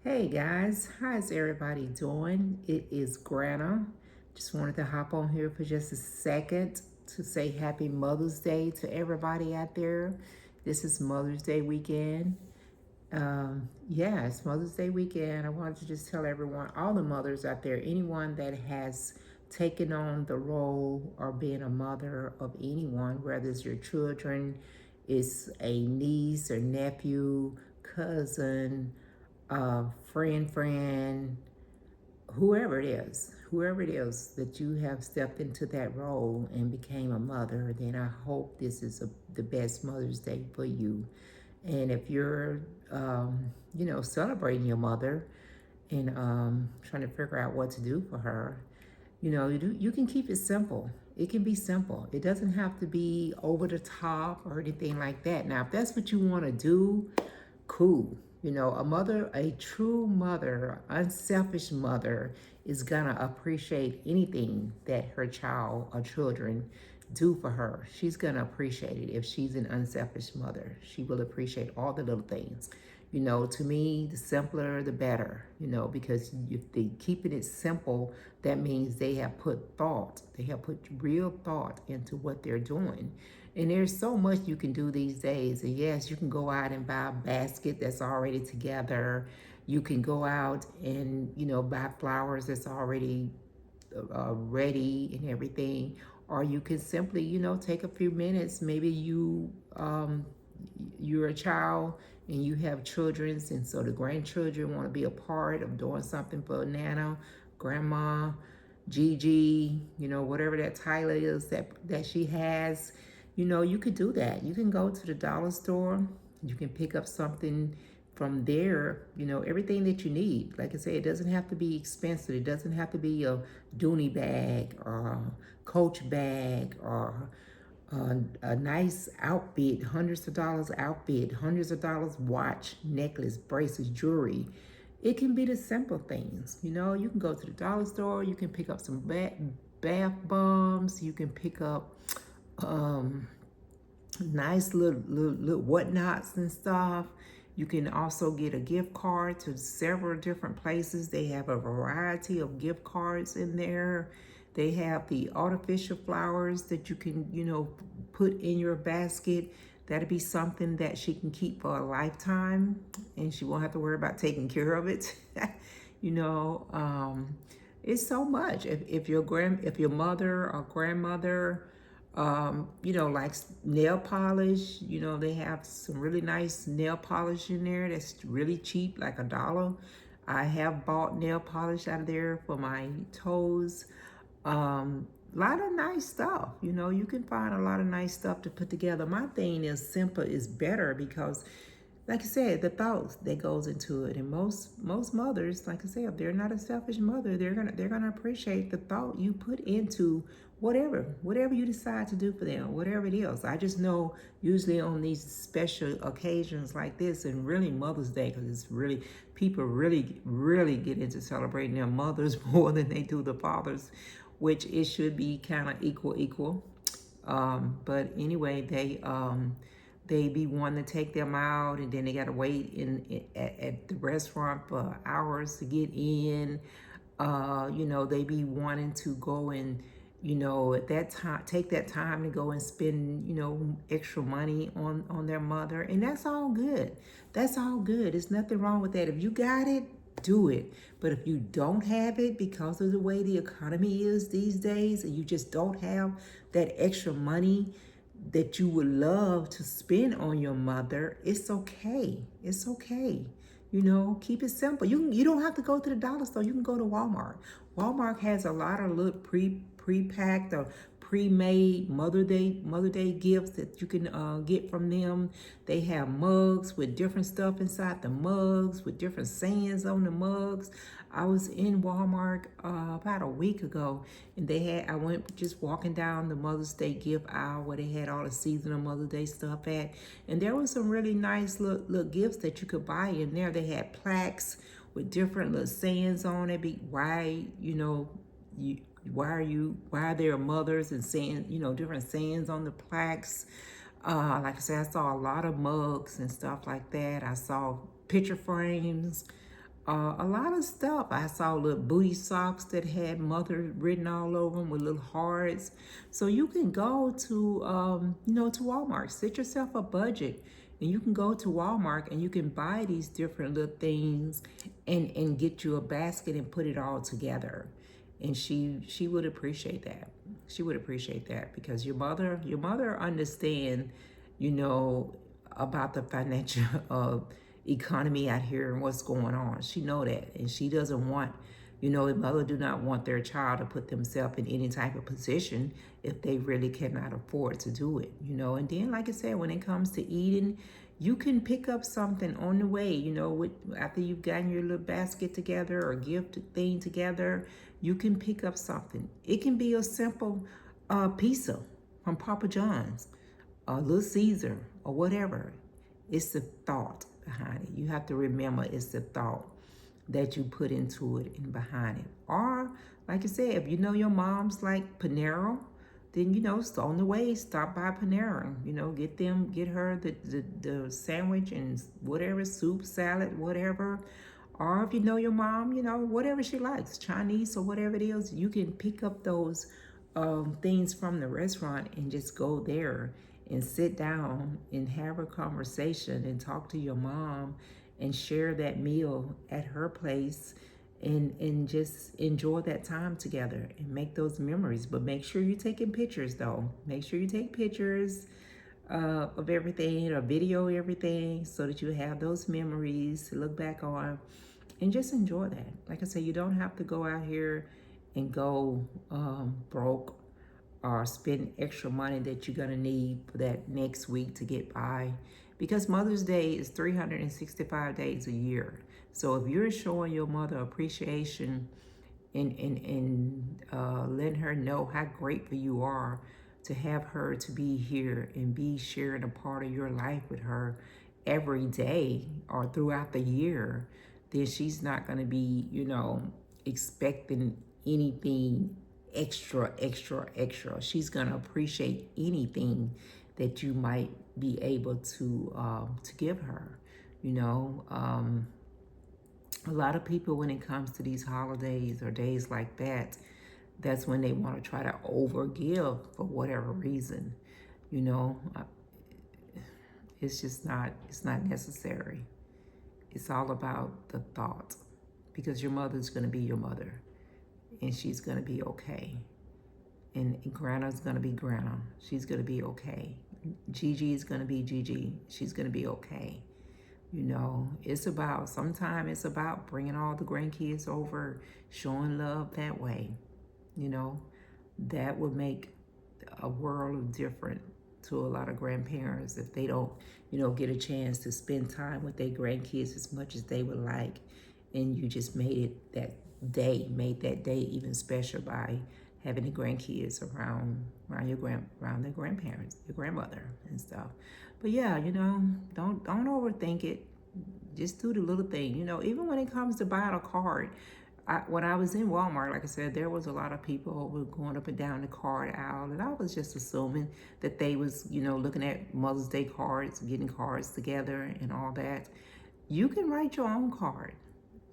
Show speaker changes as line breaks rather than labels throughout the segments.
Hey guys, how's everybody doing? It is Grana. Just wanted to hop on here for just a second to say happy Mother's Day to everybody out there. This is Mother's Day weekend. Yeah, it's Mother's Day weekend. I wanted to just tell everyone, all the mothers out there, anyone that has taken on the role or being a mother of anyone, whether it's your children, it's a niece or nephew, cousin, friend, whoever it is that you have stepped into that role and became a mother, then I hope this is the best Mother's Day for you. And if you're, celebrating your mother and trying to figure out what to do for her, you can keep it simple. It can be simple. It doesn't have to be over the top or anything like that. Now, if that's what you want to do, cool. A mother, a true mother, unselfish mother, is gonna appreciate anything that her child or children do for her. She's gonna appreciate it if she's an unselfish mother. She will appreciate all the little things. To me, the simpler, the better, because if they keeping it simple, that means they have put thought, they have put real thought into what they're doing. And there's so much you can do these days. And yes, you can go out and buy a basket that's already together. You can go out and, buy flowers that's already ready and everything. Or you can simply, take a few minutes. Maybe you're a child and you have children, and so the grandchildren want to be a part of doing something for Nana, Grandma, Gigi, whatever that title is that she has. You could do that. You can go to the dollar store. You can pick up something from there, everything that you need. Like I say, it doesn't have to be expensive. It doesn't have to be a Dooney bag or a Coach bag or a nice outfit, hundreds of dollars outfit, hundreds of dollars watch, necklace, bracelets, jewelry. It can be the simple things. You can go to the dollar store, you can pick up some bath bombs, you can pick up um, nice little whatnots and stuff. You can also get a gift card to several different places. They have a variety of gift cards in there. They have the artificial flowers that you can, put in your basket. That'll be something that she can keep for a lifetime and she won't have to worry about taking care of it. you know, um, it's so much. If your mother or grandmother likes nail polish. They have some really nice nail polish in there that's really cheap, like $1. I have bought nail polish out of there for my toes. A lot of nice stuff. You can find a lot of nice stuff to put together. My thing is simple is better because, like I said, the thoughts that goes into it, and most mothers, like I said, if they're not a selfish mother, they're gonna appreciate the thought you put into whatever you decide to do for them, whatever it is. I just know usually on these special occasions like this, and really Mother's Day, because it's really people really get into celebrating their mothers more than they do the fathers, which it should be kind of equal. But anyway, they be wanting to take them out, and then they gotta wait at the restaurant for hours to get in. They be wanting to go and at that time take that time to go and spend extra money on their mother, and that's all good. That's all good. There's nothing wrong with that. If you got it, do it. But if you don't have it because of the way the economy is these days, and you just don't have that extra money that you would love to spend on your mother, it's okay. It's okay. Keep it simple. You don't have to go to the dollar store. You can go to Walmart. Walmart has a lot of little pre-packed or pre-made Mother Day gifts that you can get from them. They have mugs with different stuff inside the mugs, with different sayings on the mugs. I was in Walmart about a week ago, and I went just walking down the Mother's Day gift aisle where they had all the seasonal Mother's Day stuff at, and there was some really nice little gifts that you could buy in there. They had plaques with different little sayings on it. Why are there mothers, and saying, different sayings on the plaques. Like I said, I saw a lot of mugs and stuff like that. I saw picture frames. A lot of stuff. I saw little booty socks that had mother written all over them with little hearts. So you can go to, to Walmart. Set yourself a budget, and you can go to Walmart and you can buy these different little things, and get you a basket and put it all together. And she would appreciate that. She would appreciate that because your mother understand, you know, about the financial economy out here and what's going on. She know that, and she doesn't want, the mother do not want their child to put themselves in any type of position if they really cannot afford to do it. And then, like I said, when it comes to eating, you can pick up something on the way. After you've gotten your little basket together or gift thing together, you can pick up something. It can be a simple pizza from Papa John's, a Little Caesar, or whatever. It's the thought behind it. You have to remember it's the thought that you put into it and behind it. Or, like I said, if you know your mom's like Panera, then on the way, stop by Panera. Get her the sandwich and whatever, soup, salad, whatever. Or if you know your mom, whatever she likes, Chinese or whatever it is, you can pick up those things from the restaurant and just go there and sit down and have a conversation and talk to your mom and share that meal at her place, and just enjoy that time together and make those memories. But make sure you're taking pictures, though. Make sure you take pictures of everything, or video everything, so that you have those memories to look back on and just enjoy that. Like I said, you don't have to go out here and go broke or spend extra money that you're going to need for that next week to get by, because Mother's Day is 365 days a year. So if you're showing your mother appreciation and letting her know how grateful you are to have her to be here and be sharing a part of your life with her every day or throughout the year, then she's not going to be, expecting anything extra. She's going to appreciate anything that you might be able to give her. A lot of people, when it comes to these holidays or days like that, that's when they want to try to overgive for whatever reason. It's just not, it's not necessary. It's all about the thought, because your mother's going to be your mother, and she's going to be okay. And Grandma's going to be Grandma. She's going to be okay. Gigi is going to be Gigi. She's going to be okay. Sometimes it's about bringing all the grandkids over, showing love that way. That would make a world of difference to a lot of grandparents if they don't, get a chance to spend time with their grandkids as much as they would like. And you just made that day even special by having the grandkids around their grandparents, your grandmother and stuff. But yeah, don't overthink it. Just do the little thing. Even when it comes to buying a card, when I was in Walmart, like I said, there was a lot of people who were going up and down the card aisle, and I was just assuming that they was, looking at Mother's Day cards, getting cards together and all that. You can write your own card.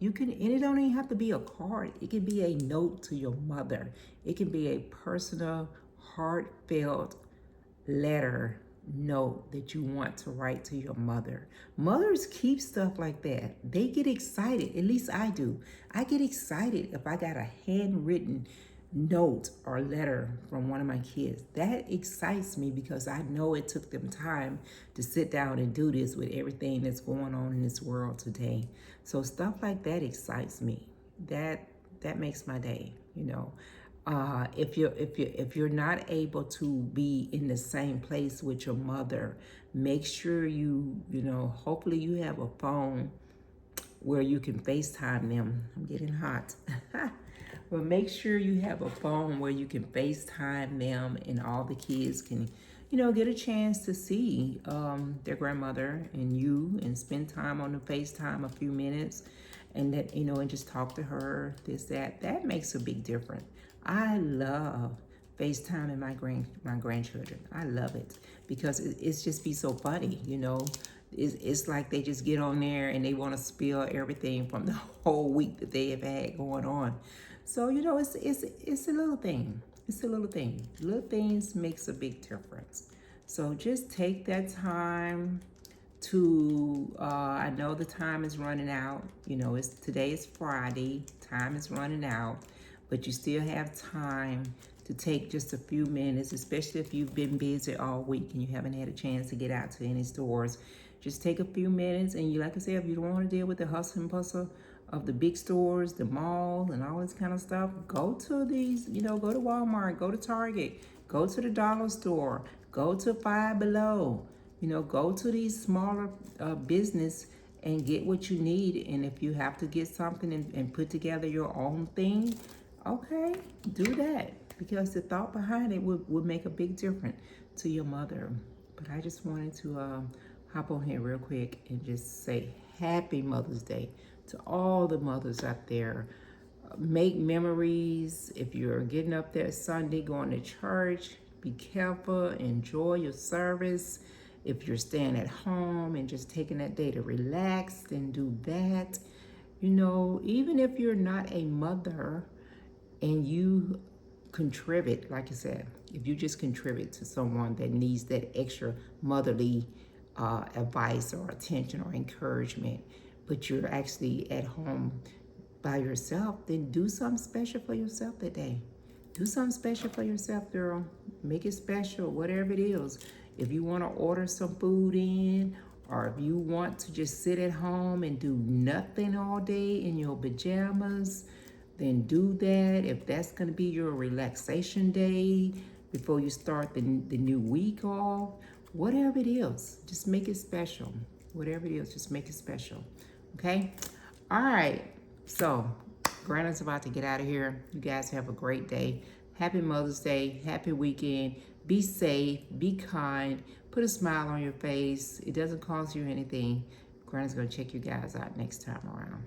And it don't even have to be a card. It can be a note to your mother. It can be a personal, heartfelt letter, note that you want to write to your mother. Mothers keep stuff like that. They get excited. At least I do. I get excited if I got a handwritten note or letter from one of my kids. That excites me because I know it took them time to sit down and do this with everything that's going on in this world today. So stuff like that excites me. That makes my day. If you're not able to be in the same place with your mother, make sure hopefully you have a phone where you can FaceTime them. I'm getting hot. But make sure you have a phone where you can FaceTime them, and all the kids can, get a chance to see their grandmother and you, and spend time on the FaceTime a few minutes, and that, and just talk to her, that makes a big difference. I love FaceTiming my grandchildren. I love it because it's just be so funny, it's like they just get on there and they want to spill everything from the whole week that they have had going on. So it's a little thing. It's a little thing. Little things makes a big difference. So just take that time to I know the time is running out. Today is Friday. Time is running out, but you still have time to take just a few minutes, especially if you've been busy all week and you haven't had a chance to get out to any stores. Just take a few minutes, and like I said, if you don't want to deal with the hustle and bustle of the big stores, the malls, and all this kind of stuff, go to these, go to Walmart, go to Target, go to the dollar store, go to Five Below, go to these smaller business and get what you need. And if you have to get something and put together your own thing, okay, do that, because the thought behind it would make a big difference to your mother. But I just wanted to hop on here real quick and just say happy Mother's Day to all the mothers out there. Make memories. If you're getting up there Sunday, going to church, be careful, enjoy your service. If you're staying at home and just taking that day to relax, then do that. Even if you're not a mother and you contribute, like I said, if you just contribute to someone that needs that extra motherly advice or attention or encouragement, but you're actually at home by yourself, then do something special for yourself that day. Do something special for yourself, girl. Make it special, whatever it is. If you want to order some food in, or if you want to just sit at home and do nothing all day in your pajamas, then do that. If that's going to be your relaxation day before you start the new week off, whatever it is, just make it special. Whatever it is, just make it special. Okay? All right. So, Granda's about to get out of here. You guys have a great day. Happy Mother's Day. Happy weekend. Be safe. Be kind. Put a smile on your face. It doesn't cost you anything. Granda's going to check you guys out next time around.